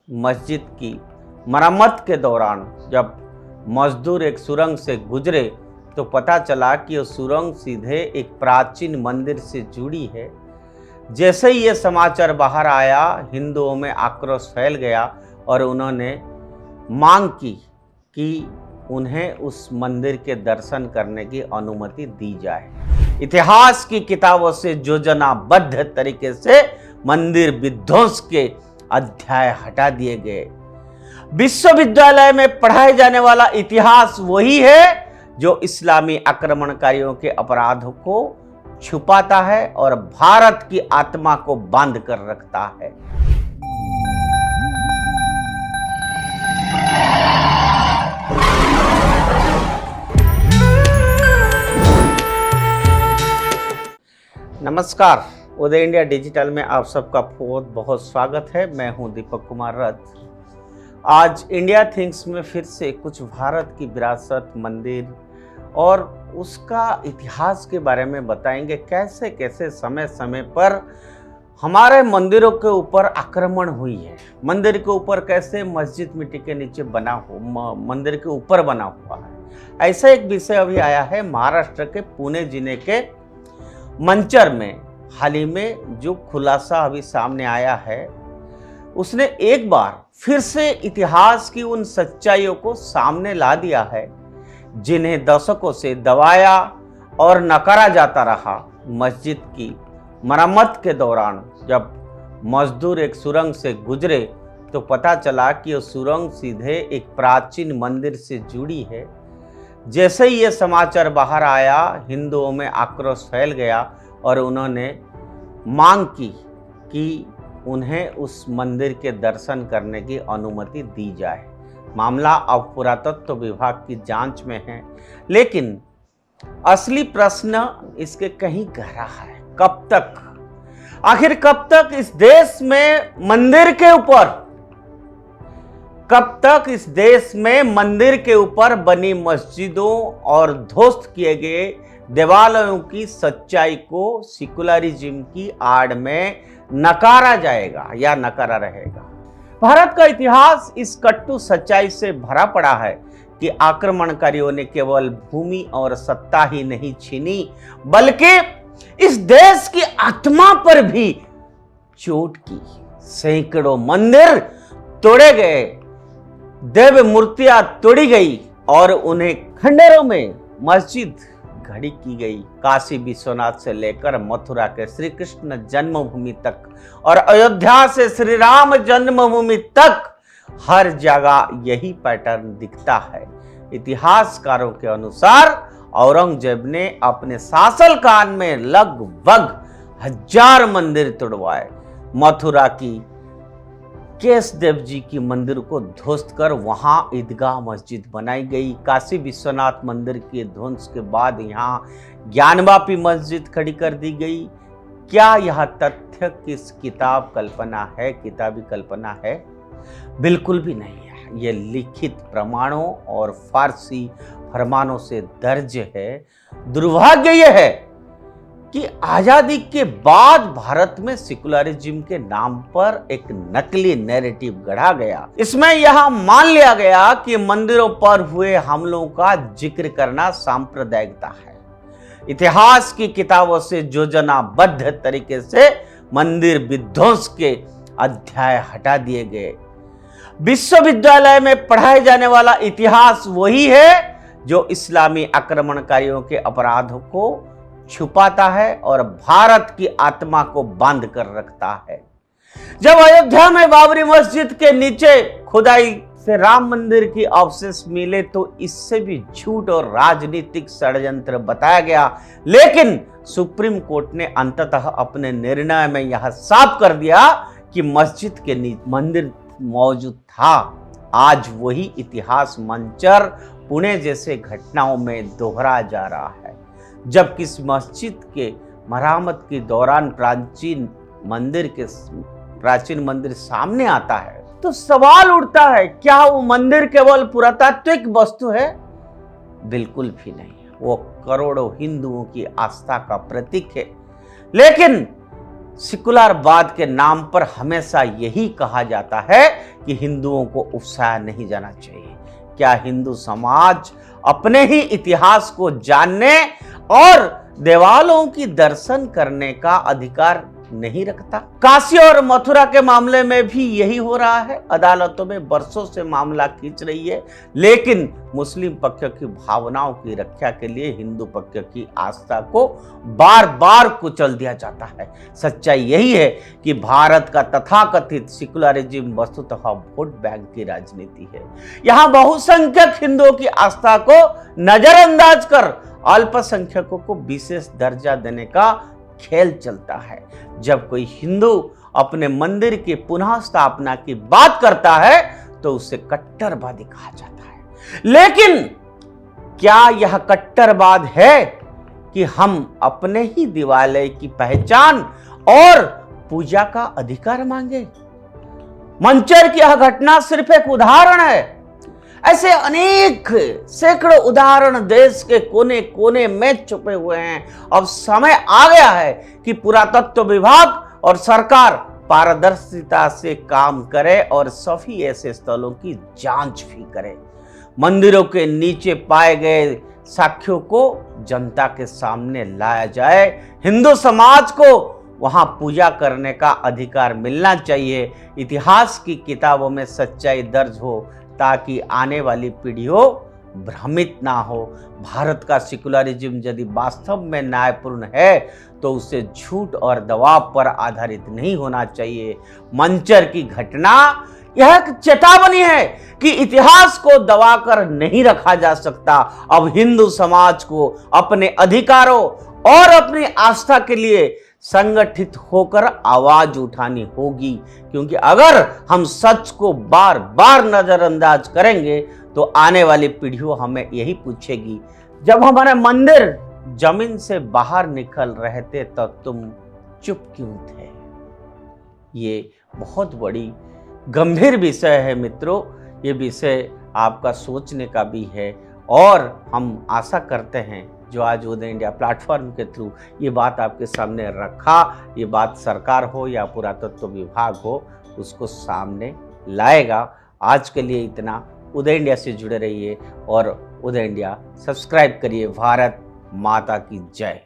मस्जिद की मरम्मत के दौरान जब मजदूर एक सुरंग से गुजरे तो पता चला कि वो सुरंग सीधे एक प्राचीन मंदिर से जुड़ी है। जैसे ही ये समाचार बाहर आया, हिंदुओं में आक्रोश फैल गया और उन्होंने मांग की कि उन्हें उस मंदिर के दर्शन करने की अनुमति दी जाए। इतिहास की किताबों से योजनाबद्ध तरीके से मंदिर विध्वंस के अध्याय हटा दिए गए। विश्वविद्यालय में पढ़ाए जाने वाला इतिहास वही है जो इस्लामी आक्रमणकारियों के अपराधों को छुपाता है और भारत की आत्मा को बांध कर रखता है। नमस्कार, उदय इंडिया डिजिटल में आप सबका बहुत बहुत स्वागत है। मैं हूं दीपक कुमार रथ। आज इंडिया थिंग्स में फिर से कुछ भारत की विरासत, मंदिर और उसका इतिहास के बारे में बताएंगे। कैसे कैसे समय समय पर हमारे मंदिरों के ऊपर आक्रमण हुई है, मंदिर के ऊपर कैसे मस्जिद मिट्टी के नीचे बना हो, मंदिर के ऊपर बना हुआ है। ऐसा एक विषय अभी आया है महाराष्ट्र के पुणे जिले के मंचर में। हाल ही में जो खुलासा अभी सामने आया है, उसने एक बार फिर से इतिहास की उन सच्चाइयों को सामने ला दिया है जिन्हें दशकों से दबाया और नकारा जाता रहा। मस्जिद की मरम्मत के दौरान जब मजदूर एक सुरंग से गुजरे तो पता चला कि वो सुरंग सीधे एक प्राचीन मंदिर से जुड़ी है। जैसे ही ये समाचार बाहर आया, हिंदुओं में आक्रोश फैल गया और उन्होंने मांग की कि उन्हें उस मंदिर के दर्शन करने की अनुमति दी जाए। मामला अब पुरातत्व विभाग की जांच में है, लेकिन असली प्रश्न इसके कहीं गहरा है। कब तक, आखिर कब तक इस देश में मंदिर के ऊपर, कब तक इस देश में मंदिर के ऊपर बनी मस्जिदों और ध्वस्त किए गए देवालयों की सच्चाई को सेकुलरिज्म की आड़ में नकारा जाएगा या नकारा रहेगा। भारत का इतिहास इस कट्टू सच्चाई से भरा पड़ा है कि आक्रमणकारियों ने केवल भूमि और सत्ता ही नहीं छीनी, बल्कि इस देश की आत्मा पर भी चोट की। सैकड़ों मंदिर तोड़े गए, देव मूर्तियां तोड़ी गई और उन्हें खंडरों में मस्जिद खड़ी की गई। काशी विश्वनाथ से लेकर मथुरा के श्री कृष्ण जन्मभूमि तक और अयोध्या से श्री राम जन्मभूमि तक हर जगह यही पैटर्न दिखता है। इतिहासकारों के अनुसार औरंगजेब ने अपने शासनकाल में लगभग 1000 मंदिर तोड़वाए। मथुरा की केशदेव जी की मंदिर को ध्वस्त कर वहां ईदगाह मस्जिद बनाई गई। काशी विश्वनाथ मंदिर के ध्वंस के बाद यहां ज्ञानवापी मस्जिद खड़ी कर दी गई। क्या यह तथ्य किस किताबी कल्पना है? बिल्कुल भी नहीं है। यह लिखित प्रमाणों और फारसी फरमानों से दर्ज है। दुर्भाग्य यह है कि आजादी के बाद भारत में सेकुलरिज्म के नाम पर एक नकली नैरेटिव गढ़ा गया। इसमें यह मान लिया गया कि मंदिरों पर हुए हमलों का जिक्र करना सांप्रदायिकता है। इतिहास की किताबों से योजनाबद्ध तरीके से मंदिर विध्वंस के अध्याय हटा दिए गए। विश्वविद्यालय में पढ़ाए जाने वाला इतिहास वही है जो इस्लामी आक्रमणकारियों के अपराधों को छुपाता है और भारत की आत्मा को बांध कर रखता है। जब अयोध्या में बाबरी मस्जिद के नीचे खुदाई से राम मंदिर की अवशेष मिले तो इससे भी झूठ और राजनीतिक षड्यंत्र बताया गया, लेकिन सुप्रीम कोर्ट ने अंततः अपने निर्णय में यह साफ कर दिया कि मस्जिद के नीचे मंदिर मौजूद था। आज वही इतिहास मंचर, पुणे जैसे घटनाओं में दोहरा जा रहा है। जबकि इस मस्जिद के मरम्मत के दौरान प्राचीन मंदिर सामने आता है तो सवाल उठता है, क्या वो मंदिर केवल पुरातात्विक वस्तु है? बिल्कुल भी नहीं है। वो करोड़ों हिंदुओं की आस्था का प्रतीक है। लेकिन सेकुलरवाद के नाम पर हमेशा यही कहा जाता है कि हिंदुओं को उकसाया नहीं जाना चाहिए। क्या हिंदू समाज अपने ही इतिहास को जानने और देवालयों की दर्शन करने का अधिकार नहीं रखता? काशी और मथुरा के मामले में भी यही हो रहा है। अदालतों में बरसों से मामला खींच रही है, लेकिन मुस्लिम पक्ष की भावनाओं की रक्षा के लिए हिंदू पक्ष की आस्था को बार बार कुचल दिया जाता है। सच्चाई यही है कि भारत का तथाकथित सेकुलरिज्म वस्तुतः वोट बैंक की राजनीति है। यहाँ बहुसंख्यक हिंदुओं की आस्था को नजरअंदाज कर अल्पसंख्यकों को विशेष दर्जा देने का खेल चलता है। जब कोई हिंदू अपने मंदिर की पुनः स्थापना की बात करता है तो उसे कट्टरवादी कहा जाता है। लेकिन क्या यह कट्टरवाद है कि हम अपने ही देवालय की पहचान और पूजा का अधिकार मांगे? मंचर की यह घटना सिर्फ एक उदाहरण है। ऐसे अनेक सैकड़ों उदाहरण देश के कोने कोने में छुपे हुए हैं। अब समय आ गया है कि पुरातत्व विभाग और सरकार पारदर्शिता से काम करे और सभी ऐसे स्थलों की जांच भी करे। मंदिरों के नीचे पाए गए साक्ष्यों को जनता के सामने लाया जाए। हिंदू समाज को वहां पूजा करने का अधिकार मिलना चाहिए। इतिहास की किताबों में सच्चाई दर्ज हो ताकि आने वाली पीढ़ियों भ्रमित ना हो। भारत का सेकुलरिज्म यदि वास्तव में न्यायपूर्ण है तो उसे झूठ और दबाव पर आधारित नहीं होना चाहिए। मंचर की घटना यह एक चेतावनी है कि इतिहास को दबाकर नहीं रखा जा सकता। अब हिंदू समाज को अपने अधिकारों और अपनी आस्था के लिए संगठित होकर आवाज उठानी होगी, क्योंकि अगर हम सच को बार बार नजरअंदाज करेंगे तो आने वाली पीढ़ियों हमें यही पूछेगी, जब हमारे मंदिर जमीन से बाहर निकल रहे थे तो तुम चुप क्यों थे? ये बहुत बड़ी गंभीर विषय है मित्रों। ये विषय आपका सोचने का भी है और हम आशा करते हैं जो आज उदय इंडिया प्लेटफॉर्म के थ्रू ये बात आपके सामने रखा, ये बात सरकार हो या पुरातत्व विभाग हो, उसको सामने लाएगा। आज के लिए इतना। उदय इंडिया से जुड़े रहिए और उदय इंडिया सब्सक्राइब करिए। भारत माता की जय।